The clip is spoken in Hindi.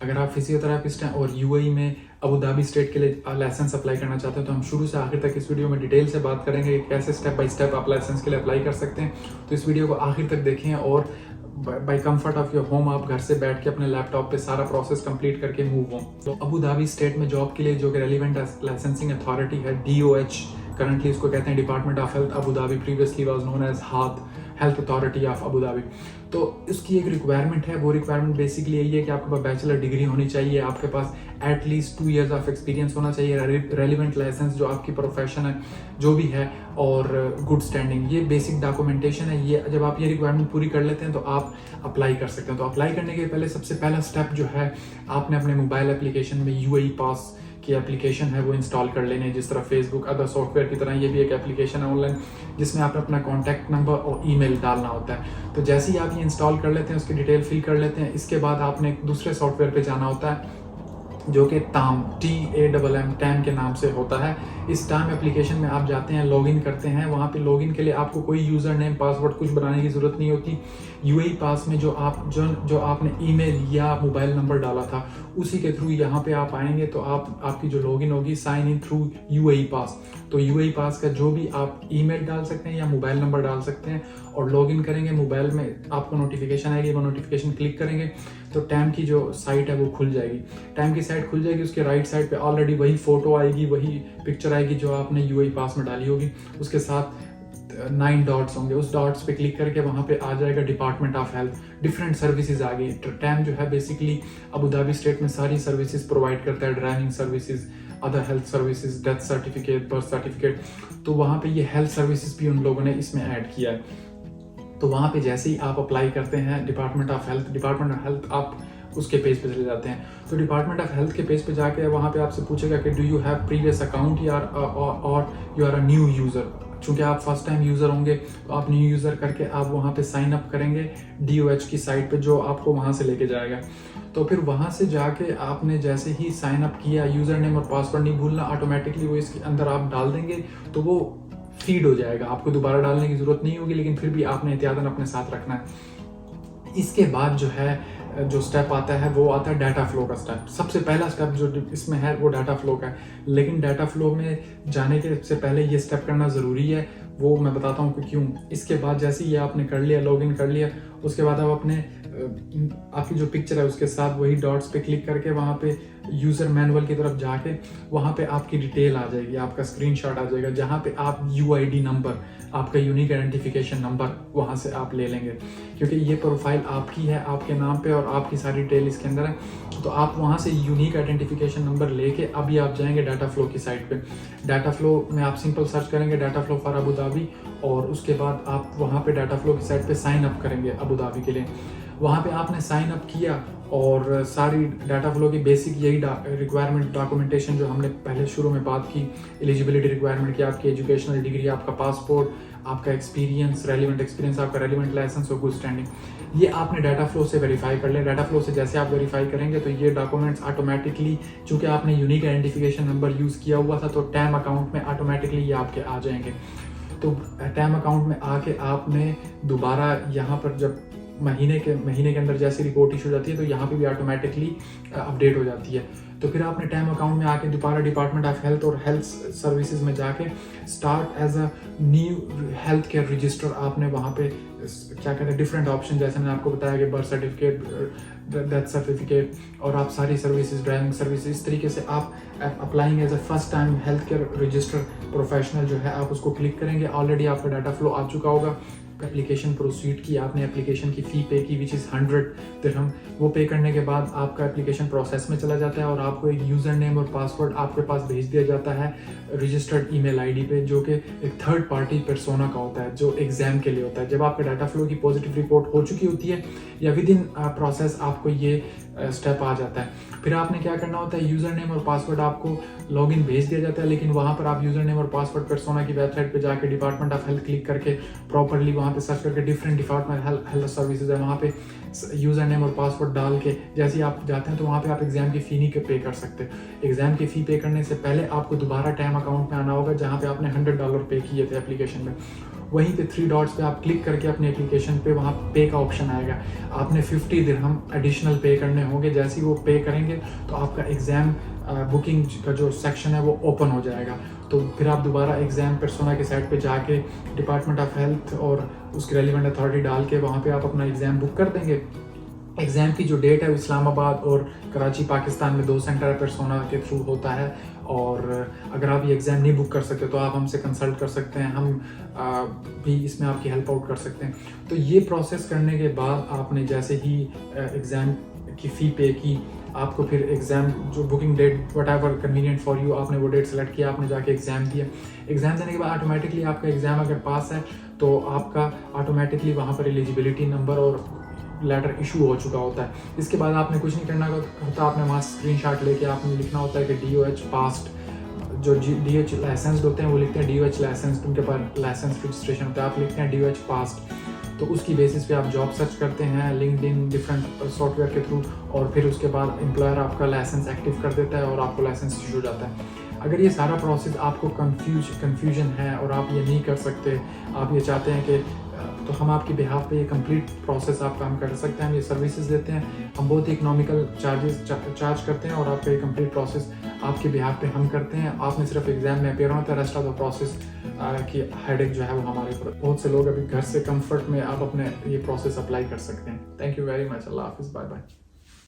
अगर आप फिजियोथेरापिस्ट हैं और यूएई में अबू धाबी स्टेट के लिए लाइसेंस अप्लाई करना चाहते हैं तो हम शुरू से आखिर तक इस वीडियो में डिटेल से बात करेंगे कि कैसे स्टेप बाय स्टेप आप लाइसेंस के लिए अप्लाई कर सकते हैं। तो इस वीडियो को आखिर तक देखें और by comfort of your home आप घर से बैठ के अपने लैपटॉप पे सारा प्रोसेस कंप्लीट करके मूव हो। तो अबू धाबी स्टेट में जॉब के लिए जो कि रेलिवेंट लाइसेंसिंग अथॉरिटी है DOH, करंटली इसको कहते हैं department of health Abu Dhabi, previously was known as health authority of Abu Dhabi. तो इसकी एक रिक्वायरमेंट है, वो रिक्वायरमेंट बेसिकली यही है कि आपके पास बैचलर डिग्री होनी चाहिए, आपके पास एटलीस्ट 2 years ऑफ एक्सपीरियंस होना चाहिए, रेलिवेंट लाइसेंस जो आपकी प्रोफेशन है जो भी है, और गुड स्टैंडिंग। ये बेसिक डॉक्यूमेंटेशन है। ये जब आप ये रिक्वायरमेंट पूरी कर लेते हैं तो आप अप्लाई कर सकते हैं। तो अप्लाई करने के पहले सबसे पहला स्टेप जो है, आपने अपने मोबाइल एप्लीकेशन में UAE पास की एप्लीकेशन है वो इंस्टॉल कर लेने। जिस तरह फेसबुक अदर सॉफ्टवेयर की तरह ये भी एक एप्लीकेशन है ऑनलाइन जिसमें आपने अपना कॉन्टैक्ट नंबर और ईमेल डालना होता है। तो जैसे ही आप ये इंस्टॉल कर लेते हैं, उसकी डिटेल फिल कर लेते हैं, इसके बाद आपने एक दूसरे सॉफ्टवेयर पे जाना होता है जो कि टाम TAMM के नाम से होता है। इस टाम एप्लीकेशन में आप जाते हैं, लॉगिन करते हैं। वहाँ पे लॉगिन के लिए आपको कोई यूज़र नेम पासवर्ड कुछ बनाने की ज़रूरत नहीं होती। UAE पास में जो आपने ईमेल या मोबाइल नंबर डाला था उसी के थ्रू यहाँ पे आप आएंगे तो आपकी जो लॉगिन होगी साइन इन थ्रू UAE पास। तो UAE पास का जो भी आप ईमेल डाल सकते हैं या मोबाइल नंबर डाल सकते हैं और लॉगिन करेंगे। मोबाइल में आपको नोटिफिकेशन आएगी, वो नोटिफिकेशन क्लिक करेंगे तो टैम की जो साइट है वो खुल जाएगी। टैम की साइट खुल जाएगी, उसके राइट साइड पे ऑलरेडी वही फोटो आएगी, वही पिक्चर आएगी जो आपने UAE पास में डाली होगी। उसके साथ 9 डॉट्स होंगे, उस डॉट्स पे क्लिक करके वहाँ पे आ जाएगा department of health. Different services आ गई। टैम जो है बेसिकली अबू धाबी स्टेट में सारी सर्विसेज प्रोवाइड करता है, driving services, other health services, death certificate, birth certificate. तो वहाँ पे ये हेल्थ सर्विसेज भी उन लोगों ने इसमें ऐड किया है। तो वहाँ पे जैसे ही आप अप्लाई करते हैं डिपार्टमेंट ऑफ हेल्थ आप उसके पेज पे चले जाते हैं। तो डिपार्टमेंट ऑफ हेल्थ के पेज पे जाके वहाँ पे आपसे पूछेगा कि do you have previous account या और you are a new user. चूँकि आप फर्स्ट टाइम यूज़र होंगे तो आप न्यू यूज़र करके आप वहाँ पे साइन अप करेंगे DOH की साइट पे जो आपको वहाँ से लेके जाएगा। तो फिर वहाँ से जाके आपने जैसे ही साइन अप किया, यूज़र नेम और पासवर्ड नहीं भूलना, ऑटोमेटिकली वो इसके अंदर आप डाल देंगे तो वो फीड हो जाएगा। आपको दोबारा डालने की ज़रूरत नहीं होगी, लेकिन फिर भी आपने एहतियातन अपने साथ रखना है। इसके बाद जो स्टेप आता है वो आता है डाटा फ्लो का स्टेप। सबसे पहला स्टेप जो इसमें है वो डाटा फ्लो का है, लेकिन डाटा फ्लो में जाने के से पहले ये स्टेप करना ज़रूरी है, वो मैं बताता हूँ कि क्यों। इसके बाद जैसे ये आपने कर लिया, लॉगिन कर लिया, उसके बाद आप अपने आपकी जो पिक्चर है उसके साथ वही डॉट्स पे क्लिक करके वहाँ पे यूज़र मैनुअल की तरफ जाके वहाँ पे आपकी डिटेल आ जाएगी, आपका स्क्रीनशॉट आ जाएगा जहाँ पे आप UID नंबर, आपका यूनिक आइडेंटिफिकेशन नंबर वहाँ से आप ले लेंगे, क्योंकि ये प्रोफाइल आपकी है, आपके नाम पे और आपकी सारी डिटेल इसके अंदर है। तो आप वहाँ से यूनिक आइडेंटिफिकेशन नंबर लेके अभी आप जाएंगे डाटा फ्लो की साइट पे। डाटा फ्लो में आप सिंपल सर्च करेंगे data flow for Abu Dhabi, और उसके बाद आप वहाँ पे डाटा फ्लो की साइट पे साइन अप करेंगे अबू धाबी के लिए। वहाँ पे आपने साइन अप किया और सारी डाटा फ्लो की बेसिक यही रिक्वायरमेंट डॉक्यूमेंटेशन जो हमने पहले शुरू में बात की, एलिजिबिलिटी रिक्वायरमेंट की आपकी एजुकेशनल डिग्री, आपका पासपोर्ट, आपका एक्सपीरियंस, रेलिवेंट एक्सपीरियंस, आपका रेलिवेंट लाइसेंस और गुड स्टैंडिंग, ये आपने डाटा फ्लो से वेरीफाई कर लें। डाटा फ्लो से जैसे आप वेरीफाई करेंगे तो ये डॉक्यूमेंट्स ऑटोमेटिकली, चूँकि आपने यूनिक आइडेंटिफिकेशन नंबर यूज़ किया हुआ था तो टैम अकाउंट में ऑटोमेटिकली ये आपके आ जाएंगे। तो टैम अकाउंट में आके आपने दोबारा यहाँ पर जब महीने के अंदर जैसी रिपोर्ट इशू हो जाती है तो यहाँ पे भी ऑटोमेटिकली अपडेट हो जाती है। तो फिर आपने टैम अकाउंट में आके दोबारा डिपार्टमेंट ऑफ हेल्थ और हेल्थ सर्विसेज में जाके start as a new health care register आपने वहाँ पे क्या कहते हैं डिफरेंट ऑप्शन, जैसे मैंने आपको बताया कि बर्थ सर्टिफिकेट, डेथ सर्टिफिकेट और आप सारी सर्विसेज, ड्राइविंग सर्विसेज, इस तरीके से आप applying as a first time health care register professional जो है आप उसको क्लिक करेंगे। ऑलरेडी आपका डाटा फ्लो आ चुका होगा, एप्लीकेशन प्रोसीड की, आपने एप्लीकेशन की फ़ी पे की विच इज़ 100 दिरहम। वो पे करने के बाद आपका एप्लीकेशन प्रोसेस में चला जाता है और आपको एक यूज़र नेम और पासवर्ड आपके पास भेज दिया जाता है रजिस्टर्ड ईमेल आईडी पे, जो कि एक थर्ड पार्टी पर्सोना का होता है जो एग्ज़ाम के लिए होता है। जब आपका डाटा फ्लो की पॉजिटिव रिपोर्ट हो चुकी होती है या विद इन प्रोसेस आपको ये स्टेप आ जाता है, फिर आपने क्या करना होता है, यूज़र नेम और पासवर्ड आपको लॉगिन भेज दिया जाता है, लेकिन वहाँ पर आप यूज़र नेम और पासवर्ड पर्सोना की वेबसाइट पे जाके डिपार्टमेंट ऑफ हेल्थ क्लिक करके प्रॉपरली वहाँ पे सर्च करके डिफरेंट डिपार्टमेंट हेल्थ सर्विसेज है, वहाँ पे यूज़र नेम और पासवर्ड डाल के जैसे ही आप जाते हैं तो वहाँ पे आप एग्ज़ाम की फ़ी नहीं पे कर सकते। एग्ज़ाम की फ़ी पे करने से पहले आपको दोबारा टैम अकाउंट में आना होगा जहाँ पे आपने $100 पे किए थे एप्लीकेशन में। वहीं पे 3 डॉट्स पे आप क्लिक करके अपने एप्लीकेशन पे वहाँ पे का ऑप्शन आएगा, आपने 50 दिरहम एडिशनल पे करने होंगे। जैसे ही वो पे करेंगे तो आपका एग्ज़ाम बुकिंग का जो सेक्शन है वो ओपन हो जाएगा। तो फिर आप दोबारा एग्ज़ाम पर्सोना के साइट पे जाके डिपार्टमेंट ऑफ हेल्थ और उसकी रेलिवेंट अथॉरिटी डाल के वहाँ पे आप अपना एग्ज़ाम बुक कर देंगे। एग्ज़ाम की जो डेट है वो इस्लामाबाद और कराची पाकिस्तान में 2 सेंटर पर्सोना के थ्रू होता है। और अगर आप ये एग्ज़ाम नहीं बुक कर सकते तो आप हमसे कंसल्ट कर सकते हैं, हम भी इसमें आपकी हेल्प आउट कर सकते हैं। तो ये प्रोसेस करने के बाद आपने जैसे ही एग्ज़ाम की फ़ी पे की, आपको फिर एग्ज़ाम जो booking date whatever convenient for you, आपने वो डेट सेलेक्ट किया, आपने जाके एग्ज़ाम दिया। एग्ज़ाम देने के बाद ऑटोमेटिकली आपका एग्ज़ाम अगर पास है तो आपका ऑटोमेटिकली वहाँ पर एलिजिबिलिटी नंबर और लेटर इशू हो चुका होता है। इसके बाद आपने कुछ नहीं करना होता, आपने वहाँ स्क्रीनशॉट लेके आपने लिखना होता है कि DOH पास्ड। जो DOH लाइसेंस्ड होते हैं वो लिखते हैं DOH लाइसेंस्ड, उनके पास लाइसेंस रजिस्ट्रेशन होता है, आप लिखते हैं DOH पास्ड। तो उसकी बेसिस पे आप जॉब सर्च करते हैं लिंक्डइन डिफरेंट सॉफ्टवेयर के थ्रू, और फिर उसके बाद एम्प्लॉयर आपका लाइसेंस एक्टिव कर देता है और आपको लाइसेंस इशू हो जाता है। अगर ये सारा प्रोसेस आपको कन्फ्यूजन है और आप ये नहीं कर सकते, आप ये चाहते हैं कि तो हम आपकी बिहाफ पे ये कंप्लीट प्रोसेस आप काम कर सकते हैं। हम ये सर्विसेज देते हैं, हम बहुत ही इकोनॉमिकल चार्ज करते हैं और आपका ये कंप्लीट प्रोसेस आपके बिहाफ पे हम करते हैं। आपने सिर्फ एग्जाम में अपेयर होता है, रेस्ट ऑफ द प्रोसेस की हेडेक जो है वो हमारे ऊपर। बहुत से लोग अभी घर से कंफर्ट में आप अपने ये प्रोसेस अप्लाई कर सकते हैं। Thank you very much. अल्लाह हाफिज़, बाय बाय।